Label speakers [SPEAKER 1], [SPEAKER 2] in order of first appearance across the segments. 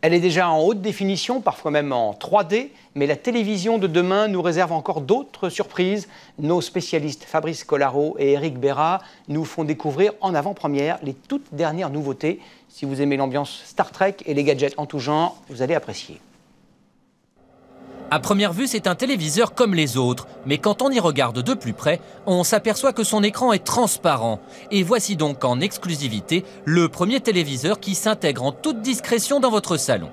[SPEAKER 1] Elle est déjà en haute définition, parfois même en 3D, mais la télévision de demain nous réserve encore d'autres surprises. Nos spécialistes Fabrice Collaro et Eric Béra nous font découvrir en avant-première les toutes dernières nouveautés. Si vous aimez l'ambiance Star Trek et les gadgets en tout genre, vous allez apprécier.
[SPEAKER 2] À première vue, c'est un téléviseur comme les autres, mais quand on y regarde de plus près, on s'aperçoit que son écran est transparent. Et voici donc en exclusivité le premier téléviseur qui s'intègre en toute discrétion dans votre salon.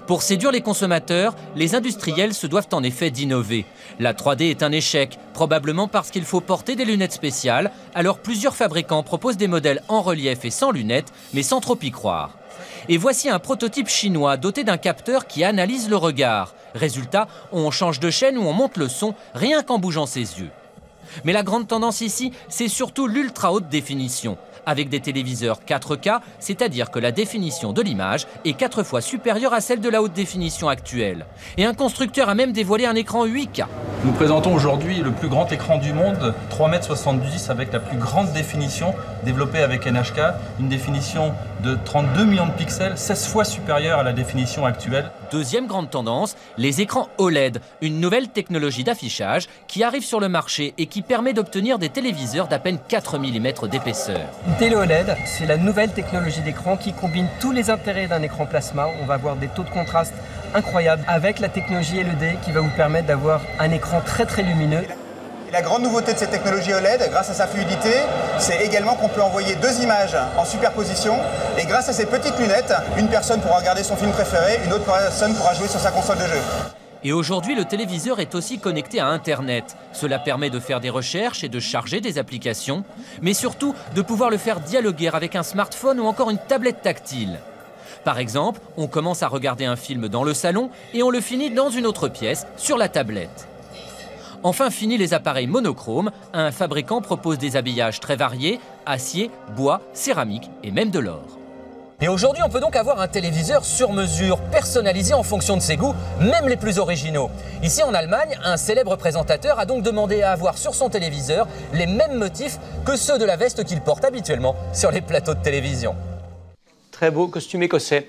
[SPEAKER 2] Pour séduire les consommateurs, les industriels se doivent en effet d'innover. La 3D est un échec, probablement parce qu'il faut porter des lunettes spéciales, alors plusieurs fabricants proposent des modèles en relief et sans lunettes, mais sans trop y croire. Et voici un prototype chinois doté d'un capteur qui analyse le regard. Résultat, on change de chaîne ou on monte le son rien qu'en bougeant ses yeux. Mais la grande tendance ici, c'est surtout l'ultra haute définition. Avec des téléviseurs 4K, c'est-à-dire que la définition de l'image est 4 fois supérieure à celle de la haute définition actuelle. Et un constructeur a même dévoilé un écran 8K.
[SPEAKER 3] Nous présentons aujourd'hui le plus grand écran du monde, 3,70 m avec la plus grande définition, développée avec NHK, une définition de 32 millions de pixels, 16 fois supérieure à la définition actuelle.
[SPEAKER 2] Deuxième grande tendance, les écrans OLED, une nouvelle technologie d'affichage qui arrive sur le marché et qui permet d'obtenir des téléviseurs d'à peine 4 mm d'épaisseur.
[SPEAKER 4] Une télé OLED, c'est la nouvelle technologie d'écran qui combine tous les intérêts d'un écran plasma. On va avoir des taux de contraste incroyables avec la technologie LED qui va vous permettre d'avoir un écran très lumineux.
[SPEAKER 5] Et la grande nouveauté de cette technologie OLED, grâce à sa fluidité, c'est également qu'on peut envoyer 2 images en superposition. Et grâce à ces petites lunettes, une personne pourra regarder son film préféré, une autre personne pourra jouer sur sa console de jeu.
[SPEAKER 2] Et aujourd'hui, le téléviseur est aussi connecté à Internet. Cela permet de faire des recherches et de charger des applications, mais surtout de pouvoir le faire dialoguer avec un smartphone ou encore une tablette tactile. Par exemple, on commence à regarder un film dans le salon et on le finit dans une autre pièce, sur la tablette. Enfin, fini les appareils monochromes, un fabricant propose des habillages très variés, acier, bois, céramique et même de l'or.
[SPEAKER 6] Et aujourd'hui, on peut donc avoir un téléviseur sur mesure, personnalisé en fonction de ses goûts, même les plus originaux. Ici en Allemagne, un célèbre présentateur a donc demandé à avoir sur son téléviseur les mêmes motifs que ceux de la veste qu'il porte habituellement sur les plateaux de télévision.
[SPEAKER 1] Très beau costume écossais.